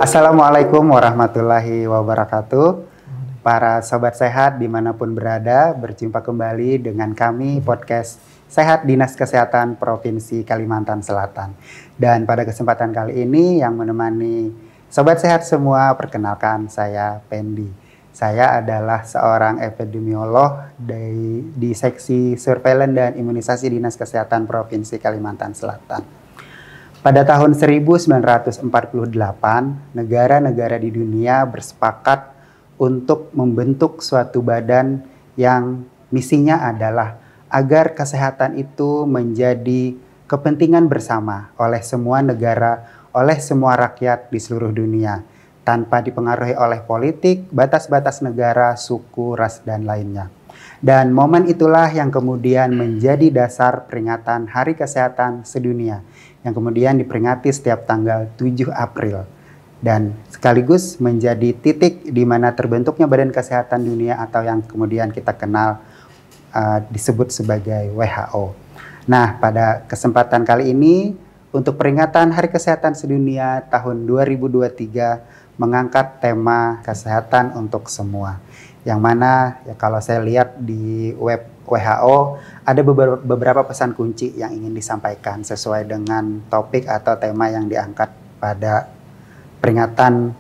Assalamualaikum warahmatullahi wabarakatuh. Para sobat sehat dimanapun berada, berjumpa kembali dengan kami podcast Sehat Dinas Kesehatan Provinsi Kalimantan Selatan. Dan pada kesempatan kali ini yang menemani sobat sehat semua, perkenalkan saya Pendi. Saya adalah seorang epidemiolog di seksi surveillance dan imunisasi Dinas Kesehatan Provinsi Kalimantan Selatan. Pada tahun 1948, negara-negara di dunia bersepakat untuk membentuk suatu badan yang misinya adalah agar kesehatan itu menjadi kepentingan bersama oleh semua negara, oleh semua rakyat di seluruh dunia, tanpa dipengaruhi oleh politik, batas-batas negara, suku, ras, dan lainnya. Dan momen itulah yang kemudian menjadi dasar peringatan Hari Kesehatan Sedunia yang kemudian diperingati setiap tanggal 7 April dan sekaligus menjadi titik di mana terbentuknya Badan Kesehatan Dunia atau yang kemudian kita kenal disebut sebagai WHO. Nah, pada kesempatan kali ini untuk peringatan Hari Kesehatan Sedunia tahun 2023 mengangkat tema kesehatan untuk semua. Yang mana ya kalau saya lihat di web WHO ada beberapa pesan kunci yang ingin disampaikan sesuai dengan topik atau tema yang diangkat pada peringatan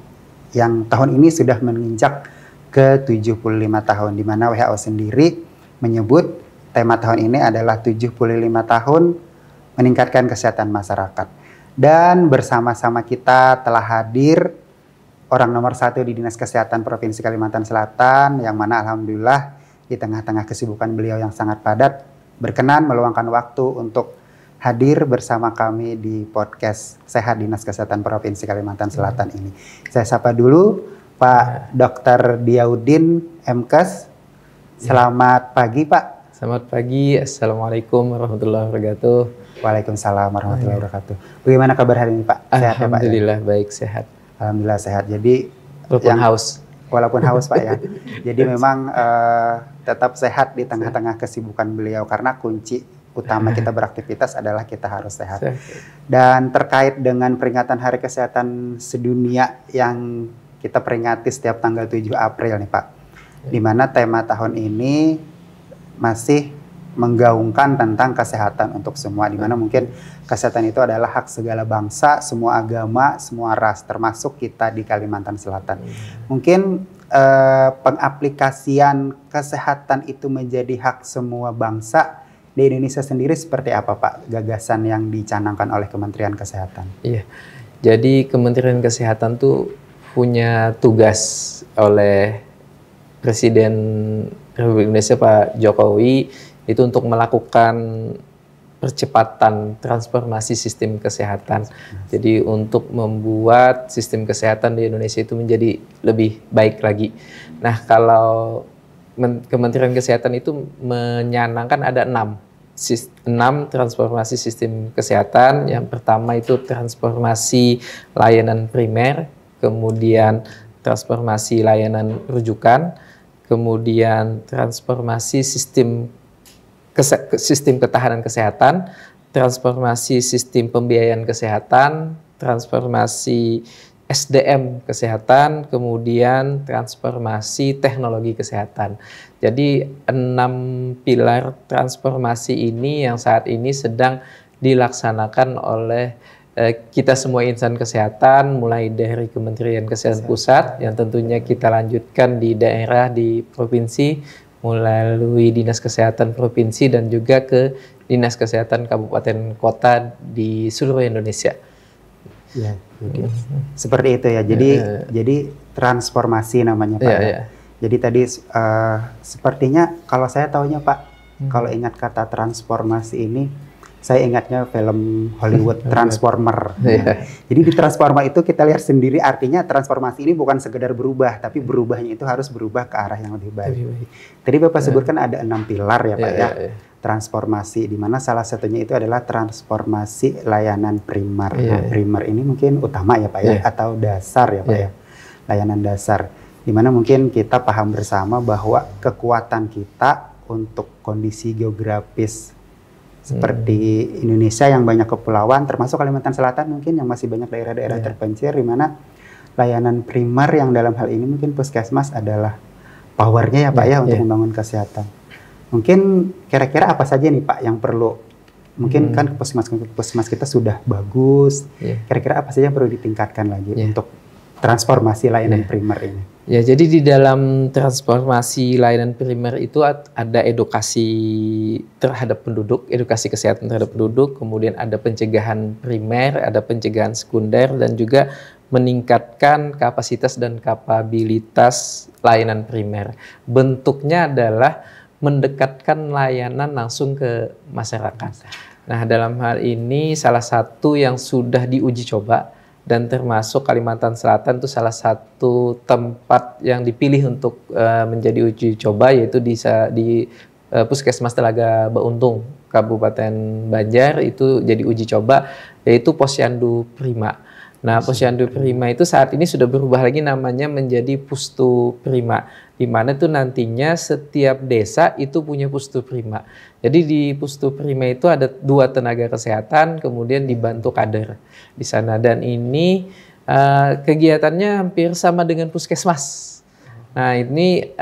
yang tahun ini sudah menginjak ke 75 tahun, di mana WHO sendiri menyebut tema tahun ini adalah 75 tahun meningkatkan kesehatan masyarakat. Dan bersama-sama kita telah hadir orang nomor 1 di Dinas Kesehatan Provinsi Kalimantan Selatan, yang mana alhamdulillah di tengah-tengah kesibukan beliau yang sangat padat, berkenan meluangkan waktu untuk hadir bersama kami di podcast Sehat Dinas Kesehatan Provinsi Kalimantan Selatan ini. Saya sapa dulu Pak Dr. Diyaudin MKes. Selamat pagi Pak. Selamat pagi, Assalamualaikum warahmatullahi wabarakatuh. Waalaikumsalam warahmatullahi wabarakatuh. Bagaimana kabar hari ini Pak? Sehat ya Pak? Alhamdulillah baik, sehat. Alhamdulillah sehat. Jadi Walaupun haus Pak ya. Jadi memang tetap sehat di tengah-tengah kesibukan beliau karena kunci utama kita beraktivitas adalah kita harus sehat. Dan terkait dengan peringatan Hari Kesehatan Sedunia yang kita peringati setiap tanggal 7 April nih Pak. Di mana tema tahun ini masih menggaungkan tentang kesehatan untuk semua, di mana mungkin kesehatan itu adalah hak segala bangsa, semua agama, semua ras, termasuk kita di Kalimantan Selatan. Mungkin pengaplikasian kesehatan itu menjadi hak semua bangsa di Indonesia sendiri seperti apa Pak gagasan yang dicanangkan oleh Kementerian Kesehatan? Iya, jadi Kementerian Kesehatan tuh punya tugas oleh Presiden Republik Indonesia Pak Jokowi itu untuk melakukan percepatan transformasi sistem kesehatan. Jadi untuk membuat sistem kesehatan di Indonesia itu menjadi lebih baik lagi. Nah, kalau Kementerian Kesehatan itu menyanangkan ada 6 transformasi sistem kesehatan. Yang pertama itu transformasi layanan primer, kemudian transformasi layanan rujukan, kemudian transformasi sistem ketahanan kesehatan, transformasi sistem pembiayaan kesehatan, transformasi SDM kesehatan, kemudian transformasi teknologi kesehatan. Jadi 6 pilar transformasi ini yang saat ini sedang dilaksanakan oleh kita semua insan kesehatan, mulai dari Kementerian Kesehatan Pusat yang tentunya kita lanjutkan di daerah, di provinsi, melalui Dinas Kesehatan Provinsi dan juga ke Dinas Kesehatan Kabupaten Kota di seluruh Indonesia. Ya, seperti itu ya. Jadi transformasi namanya Pak. Ya. Jadi tadi sepertinya kalau saya tahunya Pak, kalau ingat kata transformasi ini, saya ingatnya film Hollywood Transformer. Jadi di Transformer itu kita lihat sendiri artinya transformasi ini bukan sekedar berubah, tapi berubahnya itu harus berubah ke arah yang lebih baik. Tadi Bapak sebutkan ada 6 pilar ya Pak ya. Transformasi, di mana salah satunya itu adalah transformasi layanan primer. Nah, primer ini mungkin utama ya Pak ya, atau dasar ya Pak ya. Layanan dasar. Di mana mungkin kita paham bersama bahwa kekuatan kita untuk kondisi geografis seperti Indonesia yang banyak kepulauan, termasuk Kalimantan Selatan mungkin yang masih banyak daerah-daerah terpencil, di mana layanan primer yang dalam hal ini mungkin puskesmas adalah powernya ya Pak ya untuk membangun kesehatan. Mungkin kira-kira apa saja nih Pak yang perlu? Mungkin kan puskesmas kita sudah bagus. Kira-kira apa saja yang perlu ditingkatkan lagi untuk transformasi layanan primer ini? Ya, jadi di dalam transformasi layanan primer itu ada edukasi terhadap penduduk, edukasi kesehatan terhadap penduduk, kemudian ada pencegahan primer, ada pencegahan sekunder, dan juga meningkatkan kapasitas dan kapabilitas layanan primer. Bentuknya adalah mendekatkan layanan langsung ke masyarakat. Nah, dalam hal ini salah satu yang sudah diuji coba dan termasuk Kalimantan Selatan itu salah satu tempat yang dipilih untuk menjadi uji coba, yaitu di Puskesmas Telaga Bauntung, Kabupaten Banjar, itu jadi uji coba, yaitu Posyandu Prima. Nah, Posyandu Prima itu saat ini sudah berubah lagi namanya menjadi Pustu Prima, di mana itu nantinya setiap desa itu punya Pustu Prima. Jadi di Pustu Prima itu ada 2 tenaga kesehatan, kemudian dibantu kader di sana, dan ini kegiatannya hampir sama dengan puskesmas. Nah, ini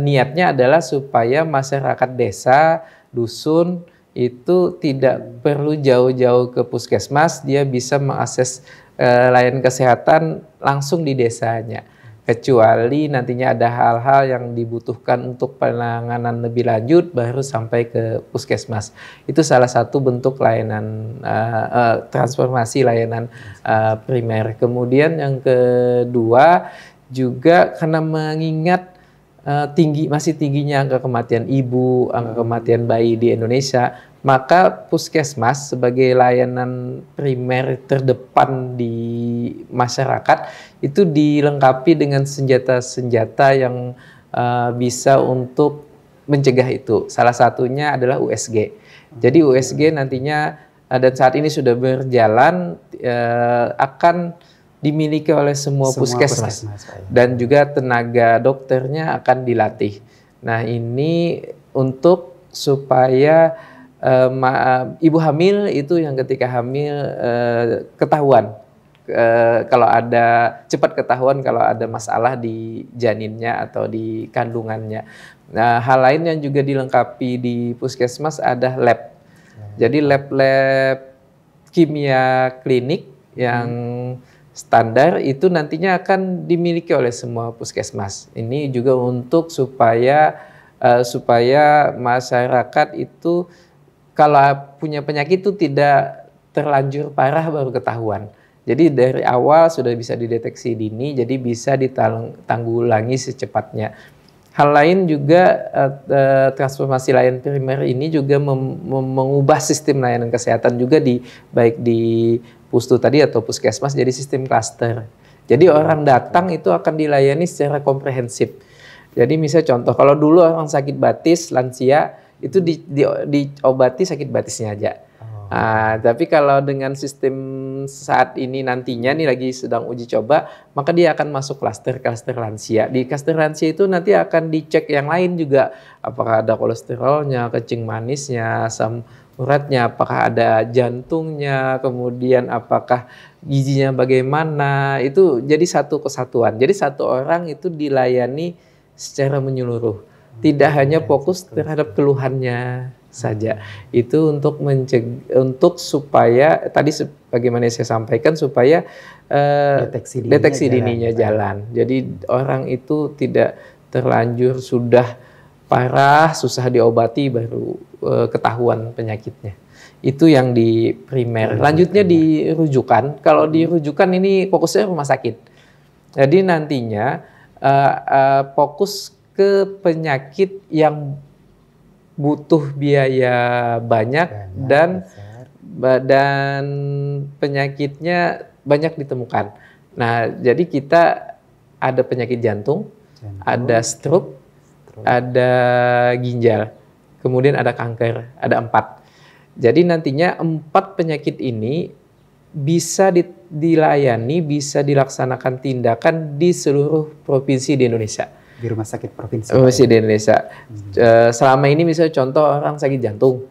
niatnya adalah supaya masyarakat desa, dusun itu tidak perlu jauh-jauh ke puskesmas, dia bisa mengakses layanan kesehatan langsung di desanya. Kecuali nantinya ada hal-hal yang dibutuhkan untuk penanganan lebih lanjut baru sampai ke puskesmas. Itu salah satu bentuk layanan transformasi layanan primer. Kemudian yang kedua juga karena mengingat masih tingginya angka kematian ibu, angka kematian bayi di Indonesia, maka puskesmas sebagai layanan primer terdepan di masyarakat itu dilengkapi dengan senjata-senjata yang bisa untuk mencegah itu. Salah satunya adalah USG. Jadi USG nantinya dan saat ini sudah berjalan akan dimiliki oleh semua puskesmas dan juga tenaga dokternya akan dilatih. Nah, ini untuk supaya ibu hamil itu yang ketika hamil ketahuan kalau ada kalau ada masalah di janinnya atau di kandungannya. Nah, hal lain yang juga dilengkapi di puskesmas ada lab. Jadi lab kimia klinik yang standar itu nantinya akan dimiliki oleh semua puskesmas. Ini juga untuk supaya masyarakat itu kalau punya penyakit itu tidak terlanjur parah baru ketahuan. Jadi dari awal sudah bisa dideteksi dini, jadi bisa ditanggulangi secepatnya. Hal lain juga transformasi layanan primer ini juga mengubah sistem layanan kesehatan juga baik di pustu tadi atau puskesmas jadi sistem klaster. Jadi orang datang itu akan dilayani secara komprehensif. Jadi misalnya contoh, kalau dulu orang sakit batis, lansia, itu diobati sakit batisnya aja. Tapi kalau dengan sistem saat ini nantinya nih lagi sedang uji coba, maka dia akan masuk klaster lansia. Di klaster lansia itu nanti akan dicek yang lain juga, apakah ada kolesterolnya, kencing manisnya, asam uratnya, apakah ada jantungnya, kemudian apakah gizinya bagaimana, itu jadi satu kesatuan. Jadi satu orang itu dilayani secara menyeluruh, tidak hanya fokus terhadap keluhannya saja. Itu untuk supaya tadi bagaimana saya sampaikan supaya deteksi dininya jalan. Jadi orang itu tidak terlanjur sudah parah, susah diobati baru ketahuan penyakitnya. Itu yang di primer. Lanjutnya di rujukan. Kalau di rujukan ini fokusnya rumah sakit. Jadi nantinya fokus ke penyakit yang butuh biaya banyak dan penyakitnya banyak ditemukan. Nah, jadi kita ada penyakit jantung, ada stroke, ada ginjal, kemudian ada kanker, ada 4. Jadi nantinya 4 penyakit ini bisa dilayani, bisa dilaksanakan tindakan di seluruh provinsi di Indonesia. Di rumah sakit provinsi. Provinsi di Indonesia. Selama ini misalnya contoh orang sakit jantung.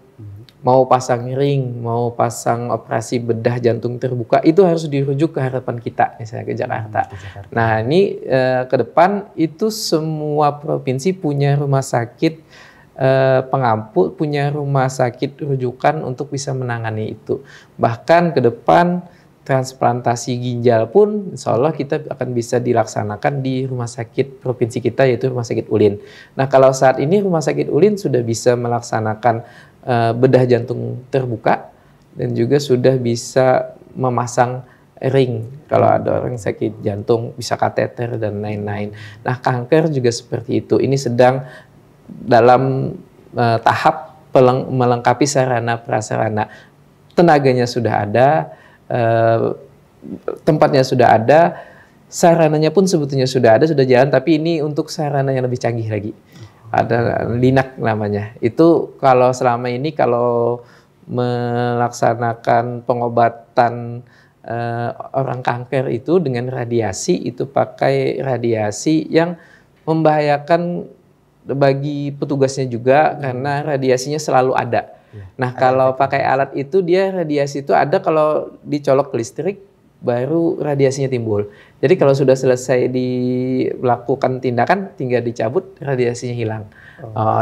mau pasang ring, mau pasang operasi bedah jantung terbuka, itu harus dirujuk ke Harapan Kita, misalnya ke Jakarta. Nah, ini ke depan itu semua provinsi punya rumah sakit pengampu, punya rumah sakit rujukan untuk bisa menangani itu. Bahkan ke depan transplantasi ginjal pun insya Allah kita akan bisa dilaksanakan di rumah sakit provinsi kita, yaitu Rumah Sakit Ulin. Nah, kalau saat ini Rumah Sakit Ulin sudah bisa melaksanakan bedah jantung terbuka dan juga sudah bisa memasang ring kalau ada orang sakit jantung, bisa kateter dan lain-lain. Nah, kanker juga seperti itu. Ini sedang dalam tahap melengkapi sarana prasarana. Tenaganya sudah ada, tempatnya sudah ada, sarananya pun sebetulnya sudah ada, sudah jalan, tapi ini untuk sarana yang lebih canggih lagi. Ada Linak namanya. Itu kalau selama ini kalau melaksanakan pengobatan orang kanker itu dengan radiasi, itu pakai radiasi yang membahayakan bagi petugasnya juga karena radiasinya selalu ada. Nah, kalau pakai alat itu dia radiasi itu ada kalau dicolok ke listrik baru radiasinya timbul. Jadi kalau sudah selesai dilakukan tindakan tinggal dicabut radiasinya hilang.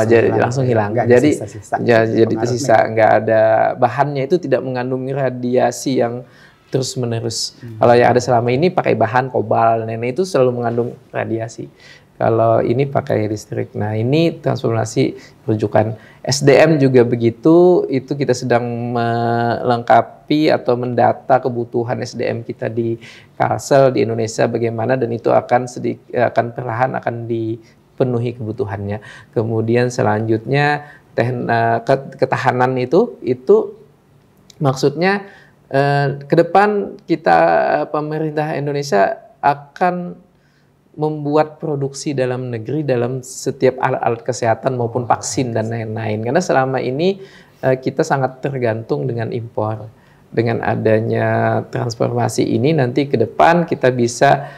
Jadi langsung hilang. Jadi jadi tersisa, nggak ada bahannya, itu tidak mengandung radiasi yang terus menerus. Kalau yang ada selama ini pakai bahan kobalt, itu selalu mengandung radiasi. Kalau ini pakai listrik. Nah, ini transformasi rujukan. SDM juga begitu, itu kita sedang melengkapi atau mendata kebutuhan SDM kita di Kalsel di Indonesia bagaimana, dan itu akan perlahan akan dipenuhi kebutuhannya. Kemudian selanjutnya ketahanan itu maksudnya ke depan kita pemerintah Indonesia akan membuat produksi dalam negeri dalam setiap alat-alat kesehatan maupun vaksin dan lain-lain. Karena selama ini kita sangat tergantung dengan impor. Dengan adanya transformasi ini nanti ke depan kita bisa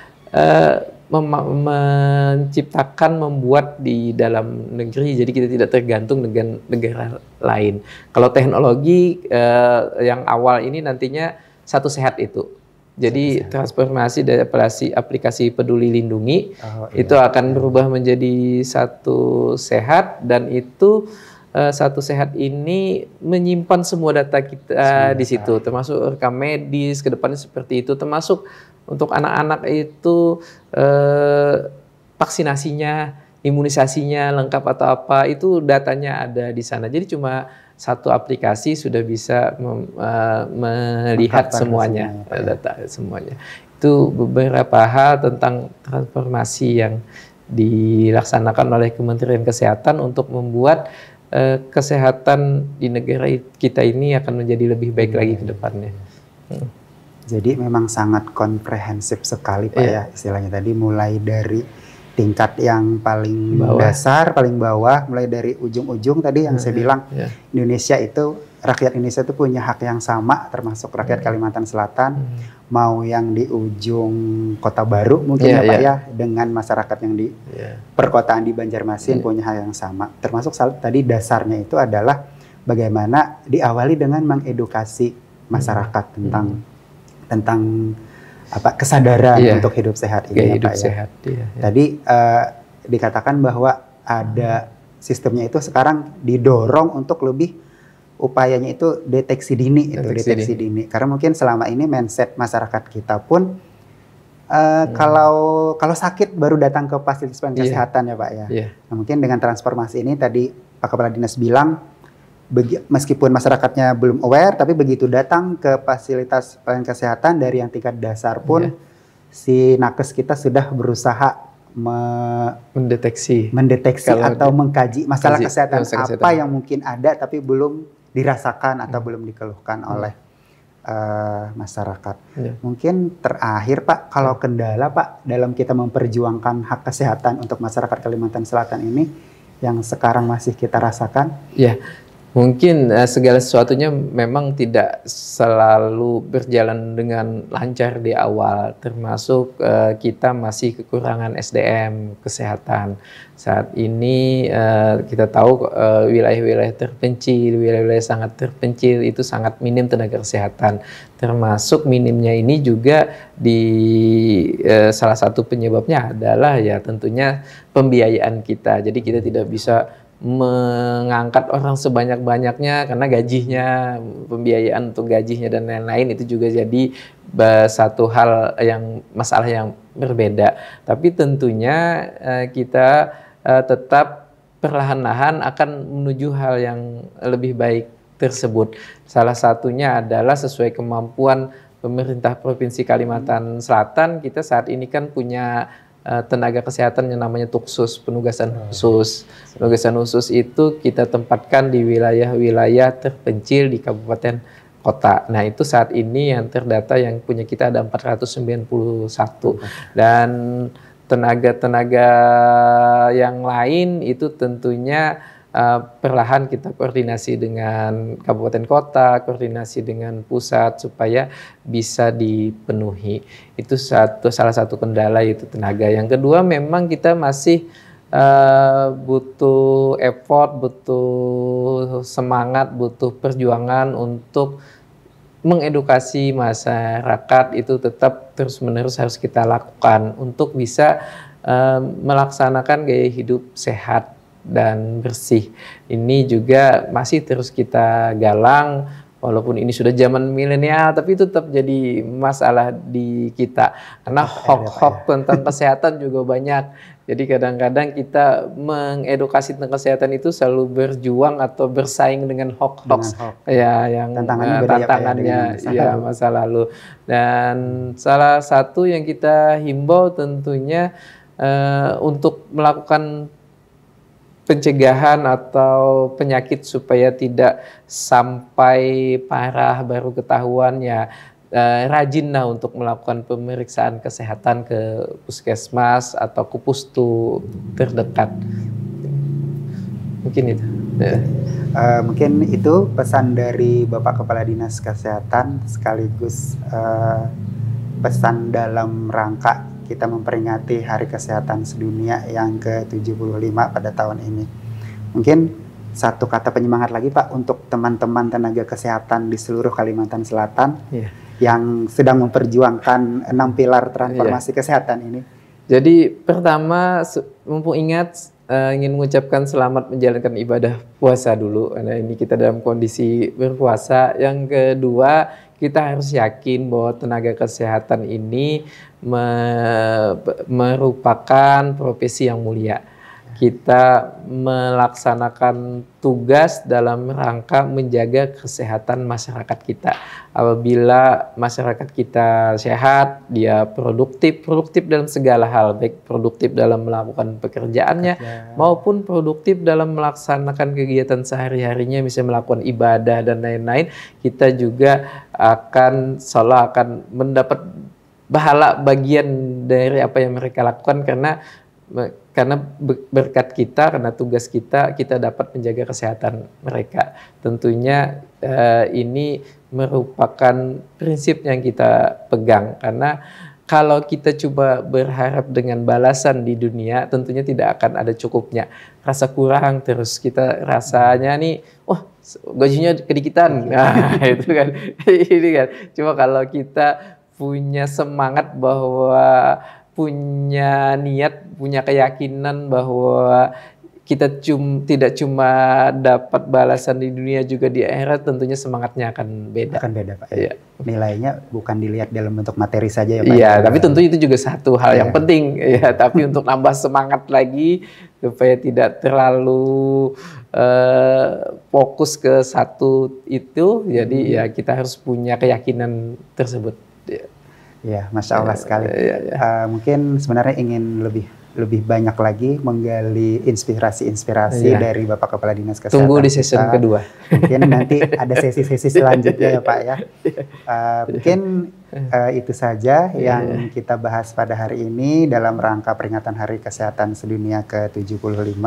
menciptakan, membuat di dalam negeri. Jadi kita tidak tergantung dengan negara lain. Kalau teknologi yang awal ini nantinya Satu Sehat itu. Jadi transformasi dari aplikasi Peduli Lindungi itu akan berubah menjadi Satu Sehat, dan itu Satu Sehat ini menyimpan semua data kita di situ, termasuk rekam medis ke depannya seperti itu, termasuk untuk anak-anak itu vaksinasinya, imunisasinya lengkap atau apa, itu datanya ada di sana. Jadi cuma satu aplikasi sudah bisa melihat semuanya, data semuanya. Itu beberapa hal tentang transformasi yang dilaksanakan oleh Kementerian Kesehatan untuk membuat kesehatan di negara kita ini akan menjadi lebih baik lagi ke depannya. Jadi memang sangat komprehensif sekali Pak ya istilahnya tadi, mulai dari tingkat yang paling dasar, paling bawah, mulai dari ujung-ujung tadi yang saya bilang Indonesia itu, rakyat Indonesia itu punya hak yang sama, termasuk rakyat Kalimantan Selatan, mau yang di ujung Kota Baru mungkin Pak ya, dengan masyarakat yang di perkotaan di Banjarmasin punya hak yang sama. Termasuk tadi dasarnya itu adalah bagaimana diawali dengan mengedukasi masyarakat tentang kesadaran untuk hidup sehat ini ya Pak ya. Tadi dikatakan bahwa ada sistemnya itu sekarang didorong untuk lebih upayanya itu deteksi dini, deteksi dini. Karena mungkin selama ini mindset masyarakat kita pun kalau sakit baru datang ke fasilitas kesehatan ya Pak ya. Nah, mungkin dengan transformasi ini tadi Pak Kepala Dinas bilang, meskipun masyarakatnya belum aware, tapi begitu datang ke fasilitas pelayanan kesehatan dari yang tingkat dasar pun, si nakes kita sudah berusaha mendeteksi atau mengkaji masalah kesehatan apa yang mungkin ada tapi belum dirasakan atau belum dikeluhkan oleh masyarakat. Mungkin terakhir Pak, kalau kendala Pak dalam kita memperjuangkan hak kesehatan untuk masyarakat Kalimantan Selatan ini yang sekarang masih kita rasakan? Mungkin segala sesuatunya memang tidak selalu berjalan dengan lancar di awal, termasuk kita masih kekurangan SDM kesehatan. Saat ini kita tahu wilayah-wilayah terpencil, wilayah-wilayah sangat terpencil itu sangat minim tenaga kesehatan. Termasuk minimnya ini juga di salah satu penyebabnya adalah ya tentunya pembiayaan kita. Jadi kita tidak bisa mengangkat orang sebanyak-banyaknya karena gajinya, pembiayaan untuk gajinya dan lain-lain itu juga jadi satu hal yang masalah yang berbeda. Tapi tentunya kita tetap perlahan-lahan akan menuju hal yang lebih baik tersebut. Salah satunya adalah sesuai kemampuan pemerintah Provinsi Kalimantan Selatan, kita saat ini kan punya tenaga kesehatan yang namanya Tuksus, penugasan khusus. Penugasan khusus itu kita tempatkan di wilayah-wilayah terpencil di kabupaten kota. Nah, itu saat ini yang terdata yang punya kita ada 491. Dan tenaga-tenaga yang lain itu tentunya perlahan kita koordinasi dengan kabupaten kota, koordinasi dengan pusat supaya bisa dipenuhi. Itu salah satu kendala, itu tenaga. Yang kedua memang kita masih butuh effort, butuh semangat, butuh perjuangan untuk mengedukasi masyarakat. Itu tetap terus-menerus harus kita lakukan untuk bisa melaksanakan gaya hidup sehat dan bersih. Ini juga masih terus kita galang, walaupun ini sudah zaman milenial, tapi itu tetap jadi masalah di kita. Karena hoax-hoax tentang kesehatan juga banyak. Jadi kadang-kadang kita mengedukasi tentang kesehatan itu selalu berjuang atau bersaing dengan hoax-hoax. Ya, yang tantangannya ya masa lalu. Dan salah satu yang kita himbau tentunya untuk melakukan pencegahan atau penyakit supaya tidak sampai parah baru ketahuan, ya rajinlah untuk melakukan pemeriksaan kesehatan ke puskesmas atau ke pustu terdekat. Mungkin itu. Mungkin itu pesan dari Bapak Kepala Dinas Kesehatan sekaligus pesan dalam rangka kita memperingati Hari Kesehatan Sedunia yang ke-75 pada tahun ini. Mungkin satu kata penyemangat lagi Pak untuk teman-teman tenaga kesehatan di seluruh Kalimantan Selatan yang sedang memperjuangkan 6 pilar transformasi kesehatan ini. Jadi pertama, mumpung ingat, ingin mengucapkan selamat menjalankan ibadah puasa dulu, karena ini kita dalam kondisi berpuasa. Yang kedua, kita harus yakin bahwa tenaga kesehatan ini merupakan profesi yang mulia. Kita melaksanakan tugas dalam rangka menjaga kesehatan masyarakat kita. Apabila masyarakat kita sehat, dia produktif dalam segala hal, baik produktif dalam melakukan pekerjaannya maupun produktif dalam melaksanakan kegiatan sehari-harinya, misalnya melakukan ibadah dan lain-lain, kita juga akan mendapat pahala bagian dari apa yang mereka lakukan, karena berkat kita, karena tugas kita dapat menjaga kesehatan mereka. Tentunya ini merupakan prinsip yang kita pegang, karena kalau kita coba berharap dengan balasan di dunia, tentunya tidak akan ada cukupnya. Rasa kurang terus, kita rasanya nih, wah gajinya kedikitan, nah itu kan, ini kan. Cuma kalau kita punya semangat bahwa punya niat, punya keyakinan bahwa kita tidak cuma dapat balasan di dunia, juga di akhirat, tentunya semangatnya akan beda. Akan beda Pak. Ya. Nilainya bukan dilihat dalam bentuk materi saja ya Pak. Iya, tapi tentu itu juga satu hal yang penting ya. Tapi untuk nambah semangat lagi supaya tidak terlalu fokus ke satu itu, jadi ya kita harus punya keyakinan tersebut. Ya, Masya Allah sekali. Mungkin sebenarnya ingin lebih banyak lagi menggali inspirasi dari Bapak Kepala Dinas Kesehatan. Tunggu di season kedua. Mungkin nanti ada sesi-sesi selanjutnya ya Pak ya. Mungkin itu saja yang kita bahas pada hari ini dalam rangka peringatan Hari Kesehatan Sedunia ke-75.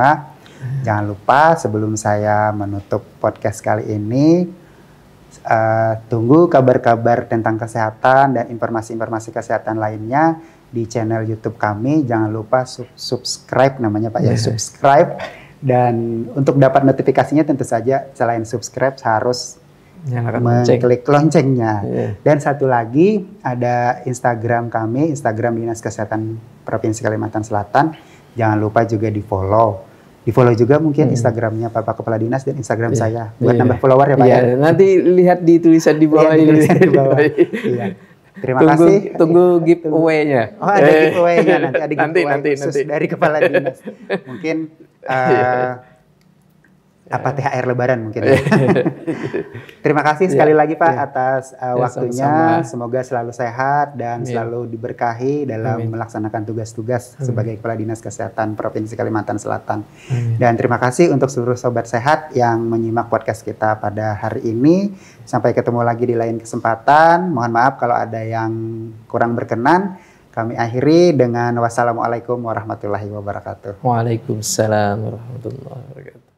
Jangan lupa sebelum saya menutup podcast kali ini, tunggu kabar-kabar tentang kesehatan dan informasi-informasi kesehatan lainnya di channel YouTube kami. Jangan lupa subscribe namanya Pak ya, subscribe. Dan untuk dapat notifikasinya tentu saja selain subscribe harus mengklik loncengnya. Dan satu lagi ada Instagram kami, Instagram Dinas Kesehatan Provinsi Kalimantan Selatan. Jangan lupa juga di follow. Di follow juga mungkin Instagramnya Bapak Kepala Dinas dan Instagram saya. Buat nambah follower ya Pak ya. Nanti lihat di tulisan di bawah ini. Iya. Terima kasih. Tunggu giveaway-nya. Oh ada giveaway-nya nanti. Ada giveaway khusus dari Kepala Dinas. Mungkin THR Lebaran mungkin. Terima kasih sekali lagi Pak atas waktunya. Sama-sama. Semoga selalu sehat dan selalu diberkahi dalam melaksanakan tugas-tugas sebagai Kepala Dinas Kesehatan Provinsi Kalimantan Selatan. Dan terima kasih untuk seluruh sobat sehat yang menyimak podcast kita pada hari ini. Sampai ketemu lagi di lain kesempatan. Mohon maaf kalau ada yang kurang berkenan. Kami akhiri dengan wassalamualaikum warahmatullahi wabarakatuh. Waalaikumsalam warahmatullahi wabarakatuh.